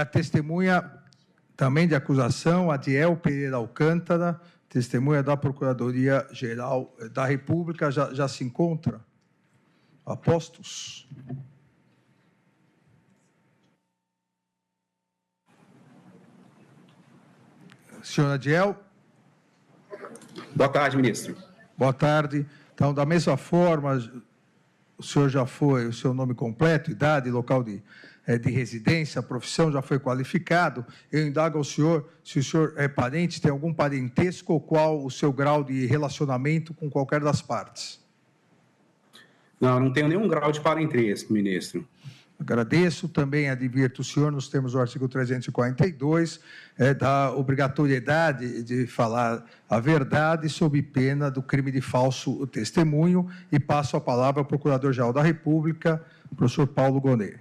A testemunha também de acusação, Adiel Pereira Alcântara, testemunha da Procuradoria-Geral da República, já se encontra? A postos. Senhor Adiel. Boa tarde, ministro. Boa tarde. Então, da mesma forma, o senhor já foi, o seu nome completo, idade, local de residência, profissão já foi qualificado. Eu indago ao senhor se o senhor é parente, tem algum parentesco ou qual o seu grau de relacionamento com qualquer das partes. Não tenho nenhum grau de parentesco, ministro. Agradeço, também advirto o senhor, nos termos do artigo 342, da obrigatoriedade de falar a verdade sob pena do crime de falso testemunho, e passo a palavra ao Procurador-Geral da República, professor Paulo Gonet.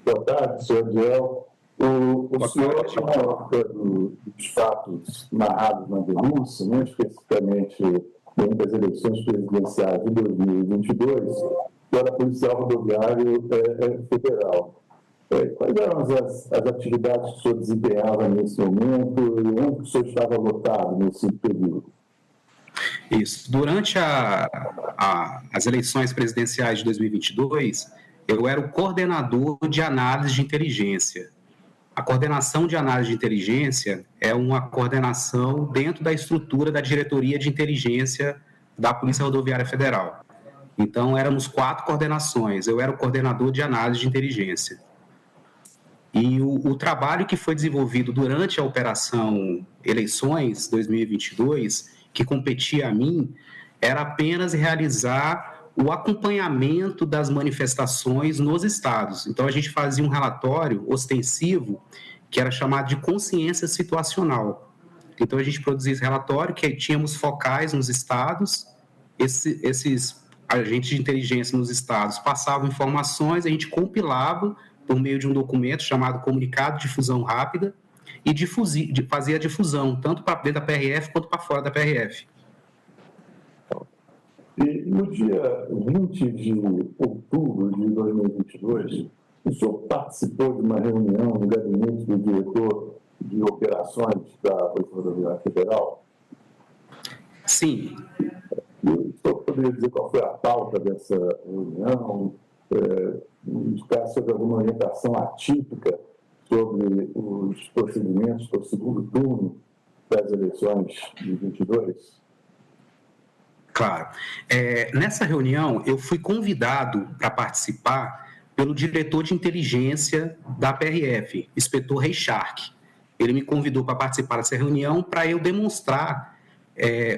Boa tarde, senhor Adiel. O senhor, na época dos fatos narrados na denúncia, né, especificamente durante as eleições presidenciais de 2022, era policial rodoviário federal. Quais eram as atividades que o senhor desempenhava nesse momento e onde o senhor estava lotado nesse período? Isso. Durante as eleições presidenciais de 2022, eu era o coordenador de análise de inteligência. A coordenação de análise de inteligência é uma coordenação dentro da estrutura da Diretoria de Inteligência da Polícia Rodoviária Federal. Então, éramos 4 coordenações. Eu era o coordenador de análise de inteligência. E o trabalho que foi desenvolvido durante a Operação Eleições 2022, que competia a mim, era apenas realizar o acompanhamento das manifestações nos estados. Então, a gente fazia um relatório ostensivo que era chamado de consciência situacional. Então, a gente produzia esse relatório que tínhamos focais nos estados, esses agentes de inteligência nos estados passavam informações, a gente compilava por meio de um documento chamado Comunicado de Difusão Rápida e fazia a difusão, tanto para dentro da PRF quanto para fora da PRF. E no dia 20 de outubro de 2022, o senhor participou de uma reunião no gabinete do diretor de operações da Polícia Rodoviária Federal? Sim. O senhor poderia dizer qual foi a pauta dessa reunião? Indicar sobre alguma orientação atípica sobre os procedimentos para o segundo turno das eleições de 22? Claro. Nessa reunião, eu fui convidado para participar pelo diretor de inteligência da PRF, inspetor Reichardt. Ele me convidou para participar dessa reunião para eu demonstrar,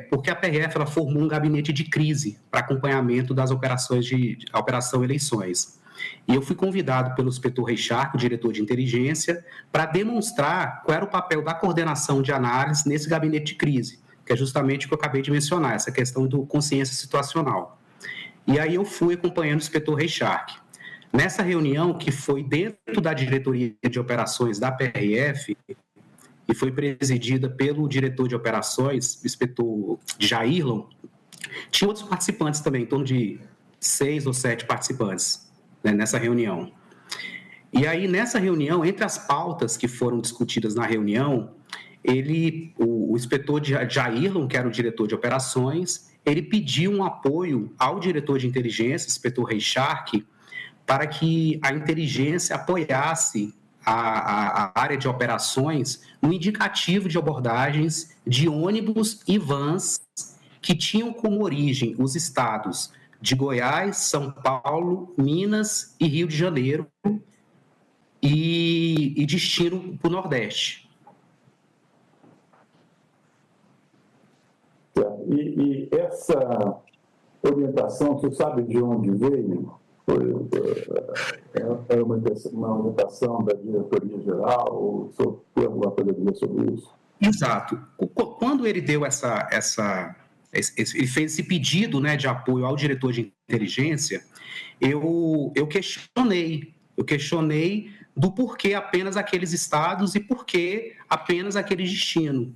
porque a PRF ela formou um gabinete de crise para acompanhamento das operações a Operação Eleições. E eu fui convidado pelo inspetor Reichardt, o diretor de inteligência, para demonstrar qual era o papel da coordenação de análise nesse gabinete de crise, que é justamente o que eu acabei de mencionar, essa questão do consciência situacional. E aí eu fui acompanhando o inspetor Reichardt. Nessa reunião, que foi dentro da diretoria de operações da PRF, e foi presidida pelo diretor de operações, o inspetor Jairlon, tinha outros participantes também, em torno de 6 ou 7 participantes, né, nessa reunião. E aí, nessa reunião, entre as pautas que foram discutidas na reunião, o inspetor Jairlon, que era o diretor de operações, ele pediu um apoio ao diretor de inteligência, inspetor Reichardt, para que a inteligência apoiasse a área de operações no indicativo de abordagens de ônibus e vans que tinham como origem os estados de Goiás, São Paulo, Minas e Rio de Janeiro e destino para o Nordeste. E essa orientação, você sabe de onde veio? É uma orientação da diretoria-geral? Ou tem alguma coisa a dizer sobre isso? Exato. Quando ele deu ele fez esse pedido, né, de apoio ao diretor de inteligência, eu questionei do porquê apenas aqueles estados e porquê apenas aquele destino.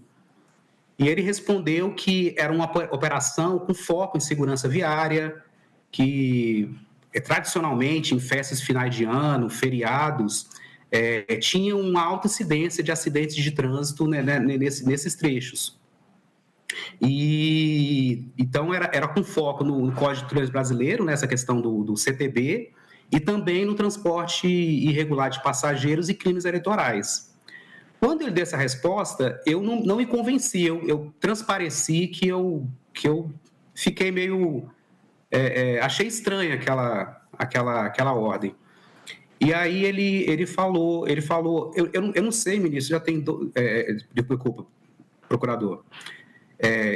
E ele respondeu que era uma operação com foco em segurança viária, que tradicionalmente em festas finais de ano, feriados, tinha uma alta incidência de acidentes de trânsito, né, nesses trechos. E então era com foco no Código de Trânsito Brasileiro, nessa questão do CTB, e também no transporte irregular de passageiros e crimes eleitorais. Quando ele deu essa resposta, eu não me convenci, eu transpareci que eu fiquei meio... achei estranha aquela ordem. E aí ele falou, eu não sei, ministro, já tem... Desculpa, procurador.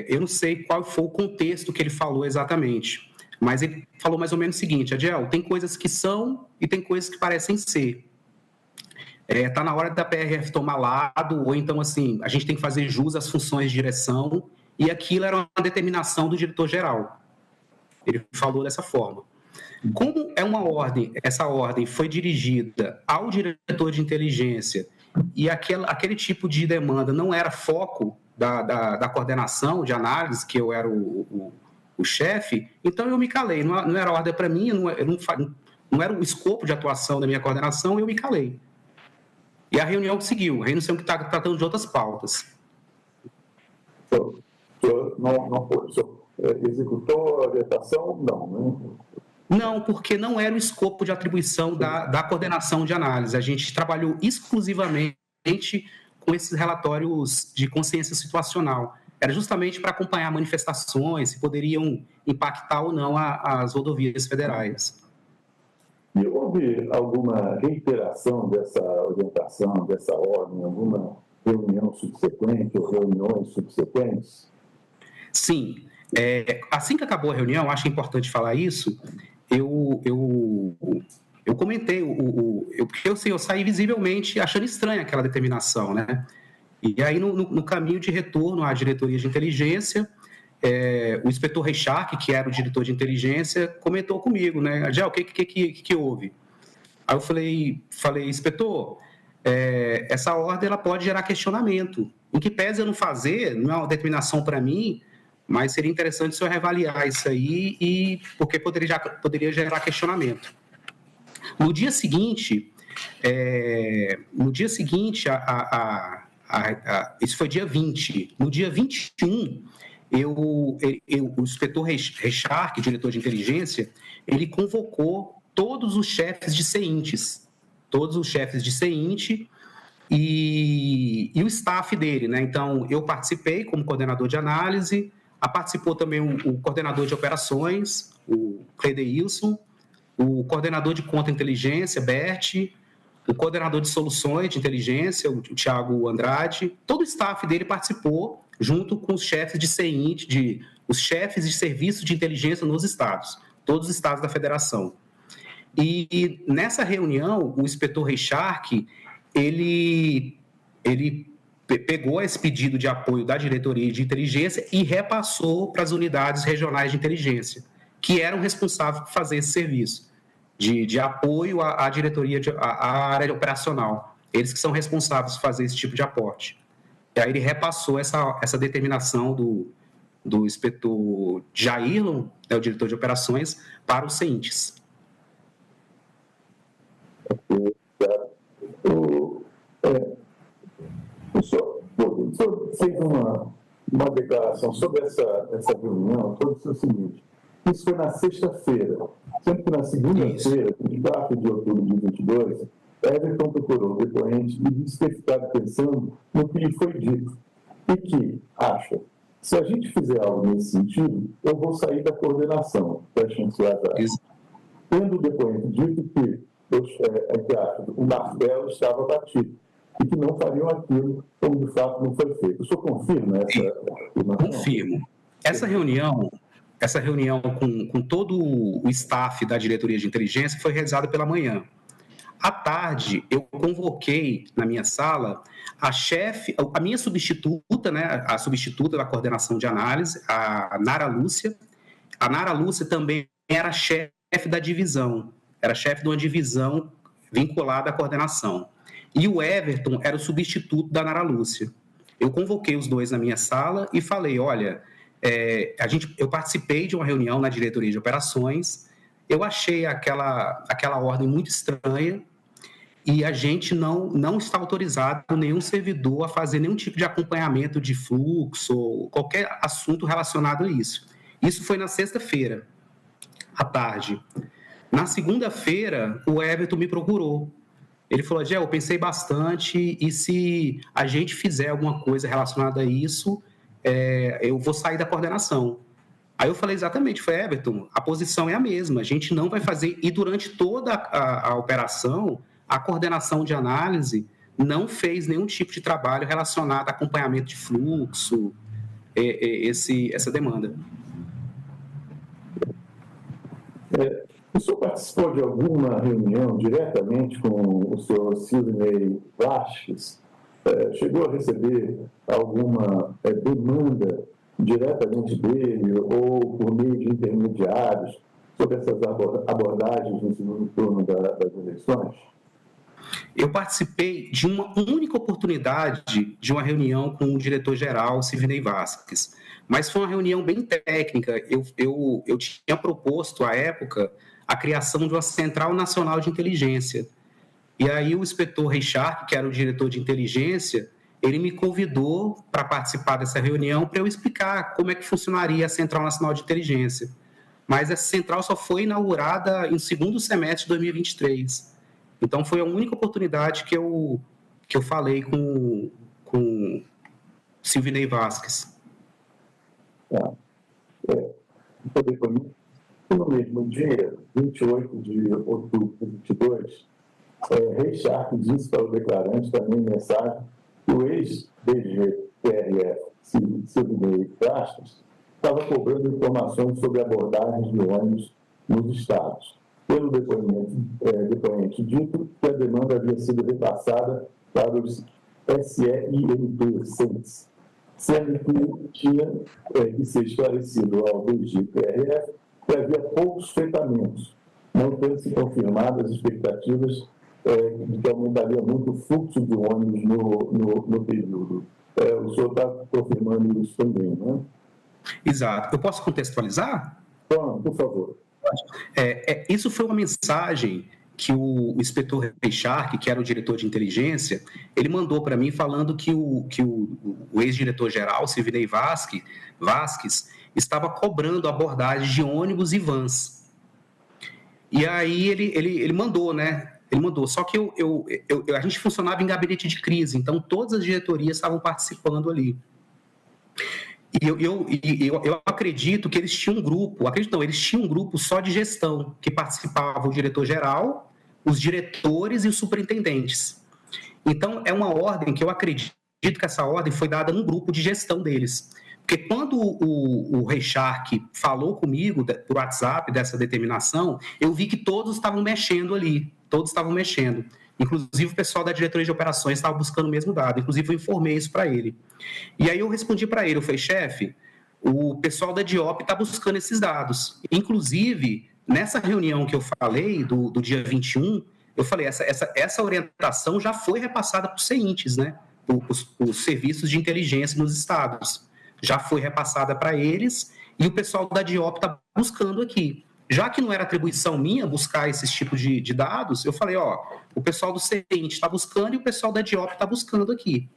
Eu não sei qual foi o contexto que ele falou exatamente, mas ele falou mais ou menos o seguinte: Adiel, tem coisas que são e tem coisas que parecem ser. Está na hora da PRF tomar lado, ou então, assim, a gente tem que fazer jus às funções de direção, e aquilo era uma determinação do diretor-geral. Ele falou dessa forma. Como é uma ordem, essa ordem foi dirigida ao diretor de inteligência e aquele tipo de demanda não era foco da coordenação de análise, que eu era o chefe, então eu me calei. Não era ordem para mim, não era o escopo de atuação da minha coordenação, eu me calei. E a reunião seguiu, a reunião que está tratando de outras pautas. O senhor não foi, o senhor executou a orientação? Não, né? Não, porque não era o escopo de atribuição da coordenação de análise. A gente trabalhou exclusivamente com esses relatórios de consciência situacional. Era justamente para acompanhar manifestações, se poderiam impactar ou não as rodovias federais. E houve alguma reiteração dessa orientação, dessa ordem, alguma reunião subsequente ou reuniões subsequentes? Sim. Assim que acabou a reunião, acho importante falar isso, eu comentei, porque eu saí visivelmente achando estranha aquela determinação, né? E aí, no caminho de retorno à diretoria de inteligência, o inspetor Reichardt, que era o diretor de inteligência, comentou comigo, né? Adiel, o que houve? Aí eu falei, inspetor, essa ordem ela pode gerar questionamento. Em que pese eu não fazer, não é uma determinação para mim, mas seria interessante o senhor reavaliar isso aí, porque poderia gerar questionamento. No dia seguinte, isso foi dia 20, no dia 21, o inspetor Reichardt, diretor de inteligência, ele convocou todos os chefes de CEINTES, e o staff dele, né? Então, eu participei como coordenador de análise, participou também o coordenador de operações, o Cledeilson, o coordenador de contra-inteligência, Bert, o coordenador de soluções de inteligência, o Thiago Andrade. Todo o staff dele participou, junto com os chefes de CEINT, os chefes de serviço de inteligência nos estados, todos os estados da federação. E nessa reunião, o inspetor Reichardt, ele pegou esse pedido de apoio da diretoria de inteligência e repassou para as unidades regionais de inteligência, que eram responsáveis por fazer esse serviço de apoio à diretoria, à área operacional. Eles que são responsáveis por fazer esse tipo de aporte. E aí ele repassou essa determinação do inspetor Jairlon, o diretor de operações, para os CEINTES. O senhor fez uma declaração sobre essa reunião, sobre o seguinte: isso foi na sexta-feira, sendo que na segunda-feira, 24 de outubro de 2022, Everton procurou o depoente e disse ter ficado pensando no que lhe foi dito e que acha: se a gente fizer algo nesse sentido, eu vou sair da coordenação. Tendo o depoente dito que o martelo estava batido e que não fariam aquilo como de fato não foi feito. O senhor confirma essa afirmação? Confirmo. Essa reunião com todo o staff da diretoria de inteligência foi realizada pela manhã. À tarde, eu convoquei na minha sala a minha substituta, né, a substituta da coordenação de análise, a Nara Lúcia. A Nara Lúcia também era chefe da divisão, era chefe de uma divisão vinculada à coordenação. E o Everton era o substituto da Nara Lúcia. eu convoquei os dois na minha sala e falei, olha, eu participei de uma reunião na diretoria de operações, eu achei aquela ordem muito estranha e a gente não está autorizado, nenhum servidor, a fazer nenhum tipo de acompanhamento de fluxo ou qualquer assunto relacionado a isso. Isso foi na sexta-feira, à tarde. Na segunda-feira, o Everton me procurou. Ele falou, Gé, eu pensei bastante e se a gente fizer alguma coisa relacionada a isso, eu vou sair da coordenação. Aí eu falei exatamente, foi Everton, a posição é a mesma, a gente não vai fazer, e durante toda a operação, a coordenação de análise não fez nenhum tipo de trabalho relacionado a acompanhamento de fluxo, essa demanda. O senhor participou de alguma reunião diretamente com o senhor Silvinei Vasques? Chegou a receber alguma demanda diretamente dele ou por meio de intermediários sobre essas abordagens no segundo turno das eleições? Eu participei de uma única oportunidade de uma reunião com o diretor-geral Silvinei Vasques, mas foi uma reunião bem técnica. Eu tinha proposto, à época, a criação de uma Central Nacional de Inteligência. E aí o inspetor Reichard, que era o diretor de inteligência, ele me convidou para participar dessa reunião para eu explicar como é que funcionaria a Central Nacional de Inteligência. Mas essa central só foi inaugurada em segundo semestre de 2023. Então, foi a única oportunidade que eu falei com Silvinei Vasques. No mesmo dia, 28 de outubro de 2022, Reichard disse para o declarante, também em mensagem, que o ex-DG-PRF, Silvinei Vasques, estava cobrando informações sobre abordagens de ônibus nos estados. Pelo depoimento dito, que a demanda havia sido repassada para os SEIMP, sendo que tinha que ser esclarecido ao DG-PRF que havia poucos fretamentos, não tendo se confirmado as expectativas de que aumentaria muito o fluxo de ônibus no período. O senhor está confirmando isso também, não é? Exato. Eu posso contextualizar? Por favor. Isso foi uma mensagem que o inspetor Reichard, que era o diretor de inteligência, ele mandou para mim falando que o ex-diretor-geral, Silvinei Vasques, estava cobrando abordagem de ônibus e vans. E aí ele mandou, né? Ele mandou, só que a gente funcionava em gabinete de crise, então todas as diretorias estavam participando ali. E eu acredito que eles tinham um grupo, eles tinham um grupo só de gestão, que participava o diretor-geral, os diretores e os superintendentes. Então, é uma ordem que eu acredito que essa ordem foi dada num grupo de gestão deles. Porque quando o Reichard falou comigo por WhatsApp dessa determinação, eu vi que todos estavam mexendo ali, Inclusive, o pessoal da diretoria de operações estava buscando o mesmo dado. Inclusive, eu informei isso para ele. E aí eu respondi para ele, eu falei, chefe, o pessoal da DIOP está buscando esses dados. Inclusive, nessa reunião que eu falei, do dia 21, eu falei, essa orientação já foi repassada para os CEINTES, né? Os serviços de inteligência nos estados. Já foi repassada para eles e o pessoal da DIOP está buscando aqui. Já que não era atribuição minha buscar esses tipos de dados, eu falei, o pessoal do CEINTES está buscando e o pessoal da DIOP está buscando aqui.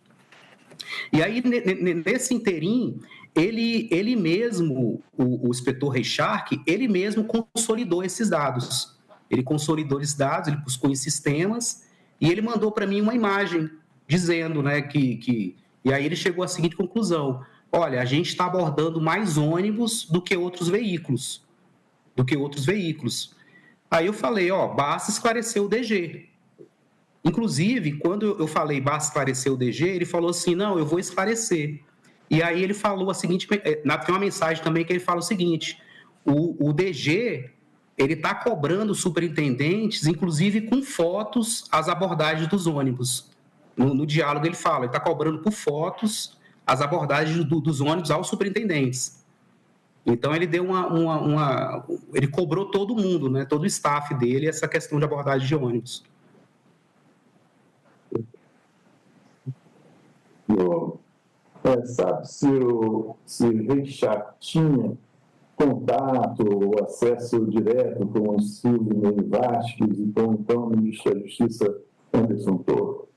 E aí, nesse interim, ele mesmo, o inspetor Reichard, ele mesmo consolidou esses dados. Ele consolidou esses dados, ele buscou em sistemas e ele mandou para mim uma imagem dizendo, né, que... E aí ele chegou à seguinte conclusão, olha, a gente está abordando mais ônibus do que outros veículos. Aí eu falei, basta esclarecer o DG. Inclusive, quando eu falei basta esclarecer o DG, ele falou assim, não, eu vou esclarecer. E aí ele falou a seguinte, tem uma mensagem também que ele fala o seguinte, o DG, ele está cobrando superintendentes, inclusive com fotos, as abordagens dos ônibus. No diálogo ele fala, ele está cobrando por fotos as abordagens dos ônibus aos superintendentes. Então, ele deu ele cobrou todo mundo, né, todo o staff dele, essa questão de abordagem de ônibus. sabe se Reichard tinha contato ou acesso direto com o Silvio Ney Vasquez e com então o ministro da Justiça, Anderson Torres?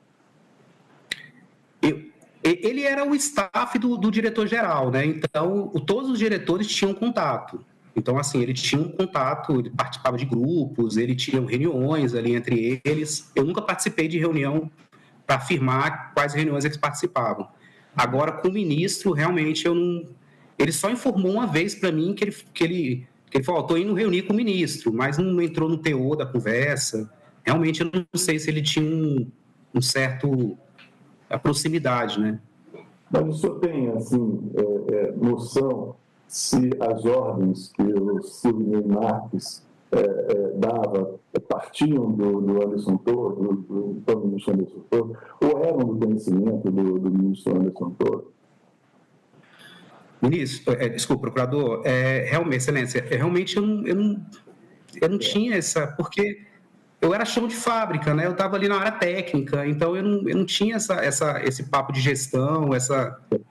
Ele era o staff do diretor-geral, né? Então, todos os diretores tinham contato. Então, assim, ele tinha um contato, ele participava de grupos, ele tinha reuniões ali entre eles. Eu nunca participei de reunião para afirmar quais reuniões eles participavam. Agora, com o ministro, realmente, eu não... Ele só informou uma vez para mim que ele falou, estou indo reunir com o ministro, mas não entrou no teor da conversa. Realmente, eu não sei se ele tinha um certo... a proximidade, né? Mas o senhor tem, assim, noção se as ordens que o Silvio Ney Marques dava partiam do Anderson Torres, do ministro Anderson Torres, ou eram do conhecimento do ministro Anderson Torres? Ministro, desculpa, procurador, realmente, excelência, realmente eu não tinha essa, porque eu era chão de fábrica, né? Eu estava ali na área técnica, então eu não tinha esse papo de gestão,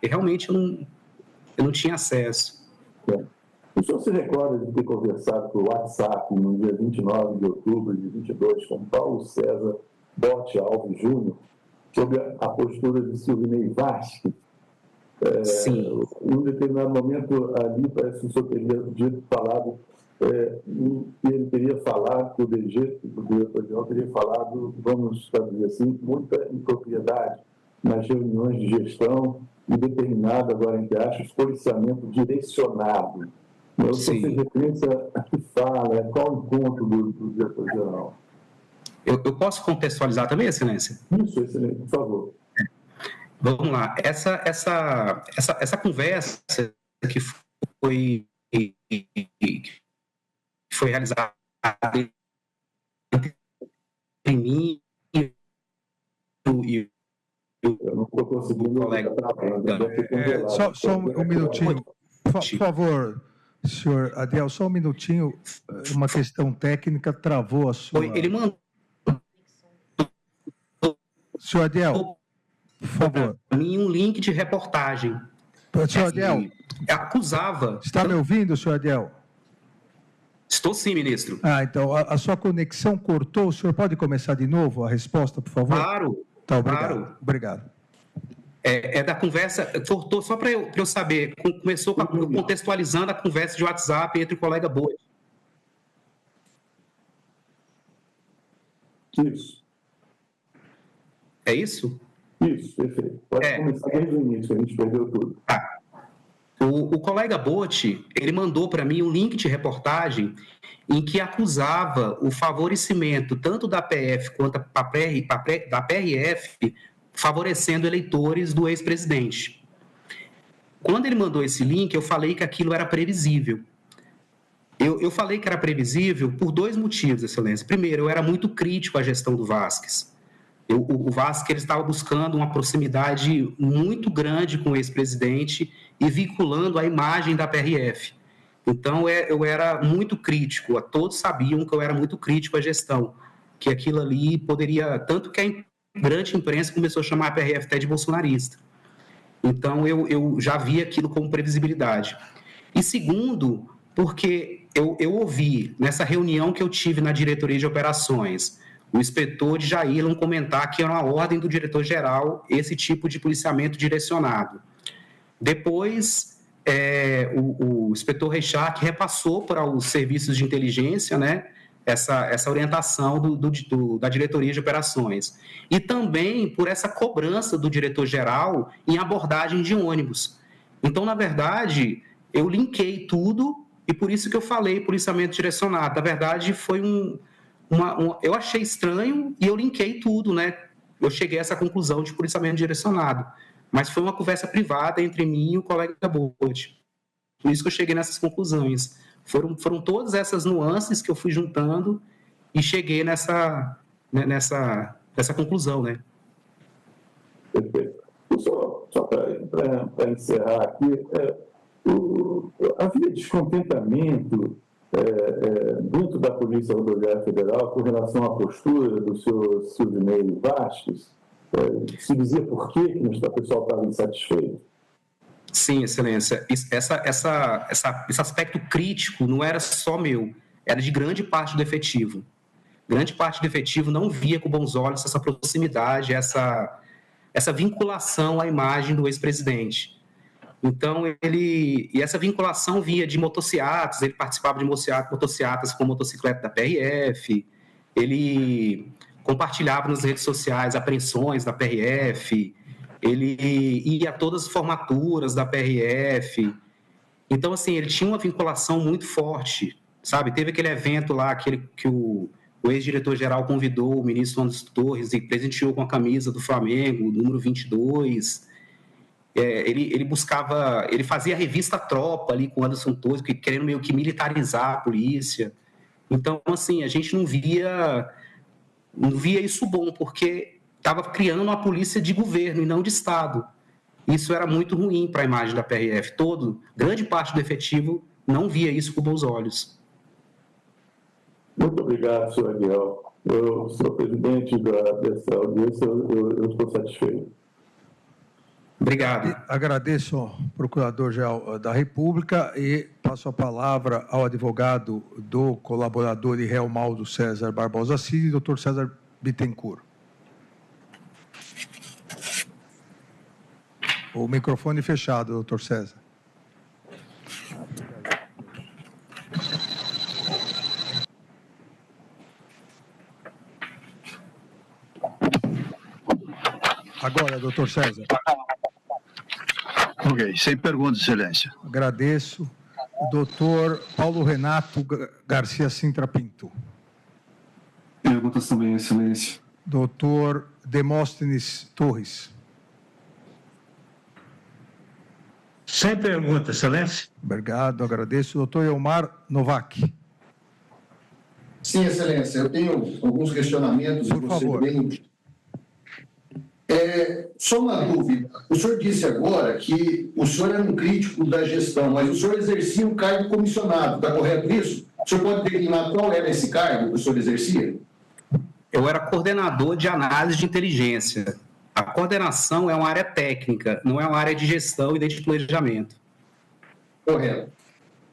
realmente eu não tinha acesso. O senhor se recorda de ter conversado por WhatsApp no dia 29 de outubro de 22 com Paulo César Botti Alves Júnior sobre a postura de Silvio Ney Vasquez? Sim. Em um determinado momento ali, parece que o senhor teria falado ele teria falado que o DG, o diretor-geral, teria falado, vamos traduzir assim, muita impropriedade nas reuniões de gestão e determinado, agora entre aspas, policiamento direcionado. Eu só fiz referência a que fala, qual o encontro do diretor-geral. Eu posso contextualizar também, excelência? Isso, excelente, por favor. Vamos lá. Essa conversa que foi realizada em mim e eu não estou conseguindo, colega. Só um minutinho, por favor, senhor Adiel, só um minutinho. Uma questão técnica travou a sua. Ele mandou. Senhor Adiel, por favor. Para mim, um link de reportagem. Senhor Adiel. Acusava. Está me ouvindo, senhor Adiel? Estou sim, ministro. Então, a sua conexão cortou. O senhor pode começar de novo a resposta, por favor? Claro. Tá, obrigado. Claro. Obrigado. Da conversa, cortou só para eu saber. Começou contextualizando a conversa de WhatsApp entre o colega Botti. Isso. É isso? Isso, perfeito. Pode começar desde o início, a gente perdeu tudo. Tá. O colega Botti, ele mandou para mim um link de reportagem em que acusava o favorecimento tanto da PF quanto da PRF, favorecendo eleitores do ex-presidente. Quando ele mandou esse link, eu falei que aquilo era previsível. Eu falei que era previsível por dois motivos, excelência. Primeiro, eu era muito crítico à gestão do Vasquez. O Vasquez ele estava buscando uma proximidade muito grande com o ex-presidente e vinculando a imagem da PRF. Então, eu era muito crítico, todos sabiam que eu era muito crítico à gestão, que aquilo ali poderia... Tanto que a grande imprensa começou a chamar a PRF até de bolsonarista. Então, eu já vi aquilo como previsibilidade. E segundo, porque eu ouvi, nessa reunião que eu tive na diretoria de operações, o inspetor de Jailon comentar que era uma ordem do diretor-geral esse tipo de policiamento direcionado. Depois, o inspetor Reichard repassou para os serviços de inteligência, né, essa orientação da diretoria de operações. E também por essa cobrança do diretor-geral em abordagem de ônibus. Então, na verdade, eu linkei tudo e por isso que eu falei policiamento direcionado. Na verdade, foi eu achei estranho e eu linkei tudo, né? Eu cheguei a essa conclusão de policiamento direcionado. Mas foi uma conversa privada entre mim e o colega Botti. Por isso que eu cheguei nessas conclusões. Foram todas essas nuances que eu fui juntando e cheguei nessa conclusão, né? Perfeito. Só para encerrar aqui, havia descontentamento dentro da Polícia Rodoviária Federal com relação à postura do senhor Silvio Ney Vasquez? Se dizia por que o pessoal estava insatisfeito? Sim, Excelência. Esse aspecto crítico não era só meu, era de grande parte do efetivo. Grande parte do efetivo não via com bons olhos essa proximidade, essa vinculação à imagem do ex-presidente. Então, e essa vinculação vinha de motocicletas, ele participava de motocicletas com motocicleta da PRF, ele compartilhava nas redes sociais apreensões da PRF, ele ia a todas as formaturas da PRF. Então, assim, ele tinha uma vinculação muito forte, sabe? Teve aquele evento lá que o ex-diretor-geral convidou o ministro Anderson Torres e presenteou com a camisa do Flamengo, número 22. Ele fazia a revista Tropa ali com o Anderson Torres, querendo meio que militarizar a polícia. Então, assim, a gente não via isso bom, porque estava criando uma polícia de governo e não de Estado. Isso era muito ruim para a imagem da PRF. Grande parte do efetivo não via isso com bons olhos. Muito obrigado, senhor Ariel. Eu sou presidente dessa audiência, eu estou satisfeito. Obrigado. Agradeço ao Procurador-Geral da República e passo a palavra ao advogado do colaborador e réu Maldo César Barbosa Cid, doutor César Bittencourt. O microfone fechado, doutor César. Agora, doutor César. Ok, sem perguntas, Excelência. Agradeço. O doutor Paulo Renato Garcia Sintra Pinto. Perguntas também, Excelência. Doutor Demóstenes Torres. Sem pergunta, Excelência. Obrigado, agradeço. Doutor Elmar Novak. Sim, Excelência, eu tenho alguns questionamentos. Por favor. Só uma dúvida. O senhor disse agora que o senhor era um crítico da gestão, mas o senhor exercia um cargo comissionado, está correto isso? O senhor pode declinar qual era esse cargo que o senhor exercia? Eu era coordenador de análise de inteligência. A coordenação é uma área técnica, não é uma área de gestão e de planejamento. Correto.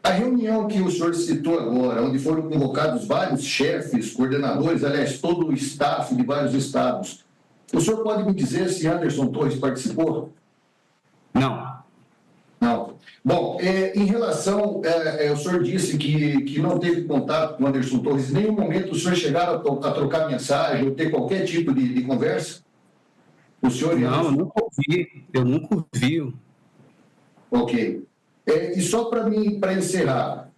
A reunião que o senhor citou agora, onde foram convocados vários chefes, coordenadores, aliás, todo o staff de vários estados, o senhor pode me dizer se Anderson Torres participou? Não. Não. Bom, em relação, o senhor disse que não teve contato com Anderson Torres, em nenhum momento o senhor chegaram a trocar mensagem ou ter qualquer tipo de conversa? O senhor... Não, eu nunca ouvi. Ok. E só para encerrar,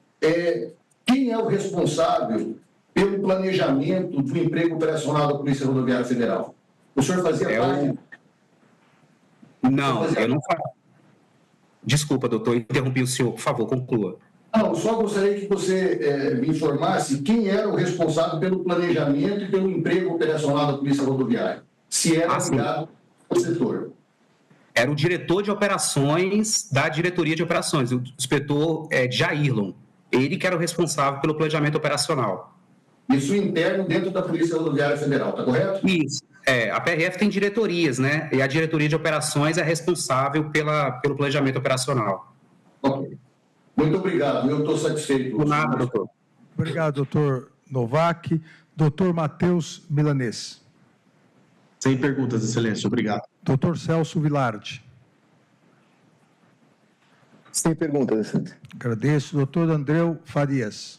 quem é o responsável pelo planejamento do emprego operacional da Polícia Rodoviária Federal? O senhor fazia parte? Não, eu não faço. Desculpa, doutor, interrompi o senhor. Por favor, conclua. Não, só gostaria que você me informasse quem era o responsável pelo planejamento e pelo emprego operacional da Polícia Rodoviária. Se era ligado ao setor. Era o diretor de operações da diretoria de operações, o inspetor Jairlon. Ele que era o responsável pelo planejamento operacional. Isso interno dentro da Polícia Rodoviária Federal, está correto? Isso. A PRF tem diretorias, né? E a diretoria de operações é responsável pelo planejamento operacional. Ok. Muito obrigado. Eu estou satisfeito. Por nada, doutor. Obrigado, doutor Novak. Doutor Matheus Milanês. Sem perguntas, Excelência. Obrigado. Doutor Celso Vilardi. Sem perguntas, Excelência. Agradeço. Doutor Andreu Farias.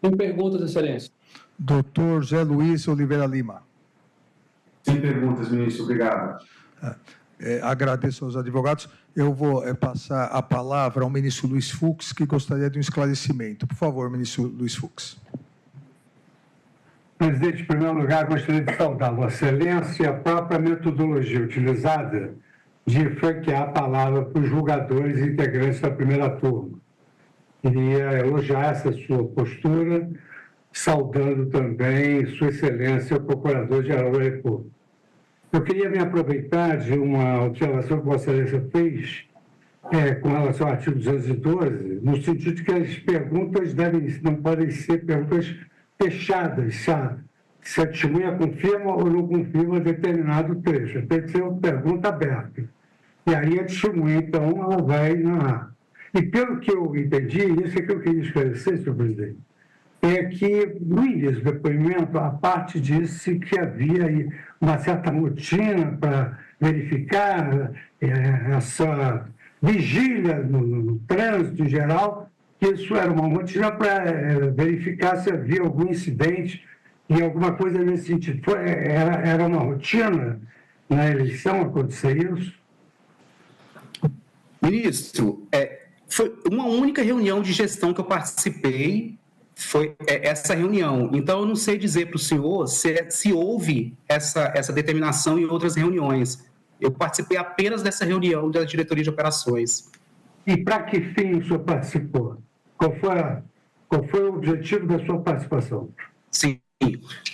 Sem perguntas, Excelência. Doutor José Luiz Oliveira Lima. Sem perguntas, ministro. Obrigado. Agradeço aos advogados. Eu vou passar a palavra ao ministro Luiz Fux, que gostaria de um esclarecimento. Por favor, ministro Luiz Fux. Presidente, em primeiro lugar, gostaria de saudar Vossa Excelência e a própria metodologia utilizada de franquear a palavra para os julgadores e integrantes da primeira turma. Queria elogiar essa sua postura, saudando também Sua Excelência, o Procurador-Geral da República. Eu queria me aproveitar de uma observação que Vossa Excelência fez com relação ao artigo 212, no sentido de que as perguntas não podem ser perguntas fechadas, sabe? Se a testemunha confirma ou não confirma determinado trecho. Tem que ser uma pergunta aberta. E aí a testemunha, então, ela vai narrar. E pelo que eu entendi, isso é que eu queria esclarecer, senhor presidente, é que no início do depoimento, a parte disse que havia aí uma certa rotina para verificar essa vigília no trânsito em geral, que isso era uma rotina para verificar se havia algum incidente e alguma coisa nesse sentido. Era uma rotina na eleição acontecer isso? Ministro, foi uma única reunião de gestão que eu participei, foi essa reunião. Então, eu não sei dizer para o senhor se houve essa determinação em outras reuniões. Eu participei apenas dessa reunião da diretoria de operações. E para que fim o senhor participou? Qual foi o objetivo da sua participação? Sim,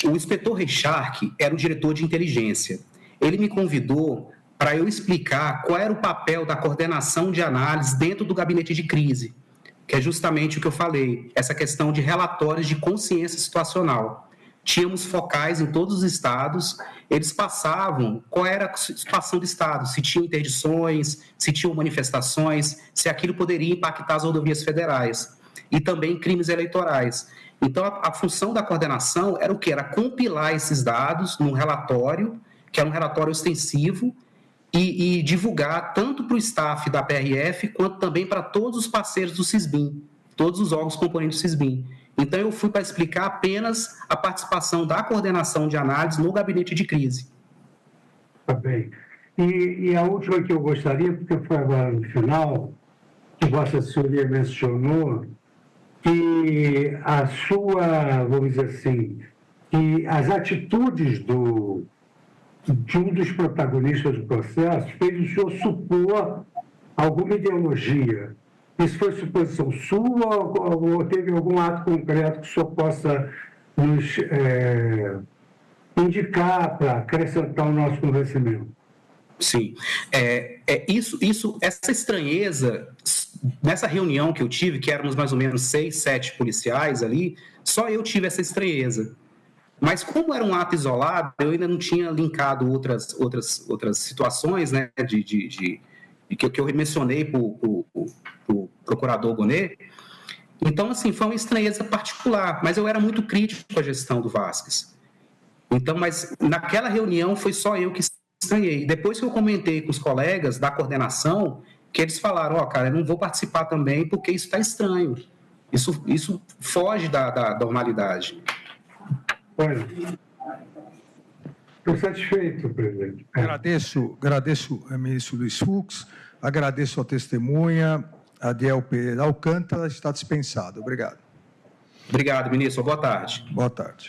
o inspetor Richard era o diretor de inteligência. Ele me convidou para eu explicar qual era o papel da coordenação de análise dentro do gabinete de crise, que é justamente o que eu falei, essa questão de relatórios de consciência situacional. Tínhamos focais em todos os estados, eles passavam qual era a situação do estado, se tinha interdições, se tinham manifestações, se aquilo poderia impactar as rodovias federais e também crimes eleitorais. Então, a função da coordenação era o quê? Era compilar esses dados num relatório, que era um relatório extensivo, e divulgar tanto para o staff da PRF, quanto também para todos os parceiros do CISBIM, todos os órgãos componentes do CISBIM. Então, eu fui para explicar apenas a participação da coordenação de análise no gabinete de crise. Tá bem. E a última que eu gostaria, porque foi agora no final, que Vossa Senhoria mencionou, que a sua, vamos dizer assim, que as atitudes de um dos protagonistas do processo fez o senhor supor alguma ideologia. Isso foi suposição sua ou teve algum ato concreto que o senhor possa nos indicar para acrescentar o nosso convencimento? Sim. Essa estranheza, nessa reunião que eu tive, que éramos mais ou menos 6, 7 policiais ali, só eu tive essa estranheza. Mas como era um ato isolado, eu ainda não tinha linkado outras situações, né, que eu mencionei para o procurador Bonet. Então, assim, foi uma estranheza particular, mas eu era muito crítico com a gestão do Vasquez. Então, mas naquela reunião foi só eu que estranhei. Depois que eu comentei com os colegas da coordenação, que eles falaram, cara, eu não vou participar também porque isso está estranho. Isso foge da normalidade. Olha, estou satisfeito, presidente. Agradeço, ministro Luiz Fux, agradeço a testemunha, Adiel Pereira Alcântara, está dispensado. Obrigado. Obrigado, ministro. Boa tarde. Boa tarde.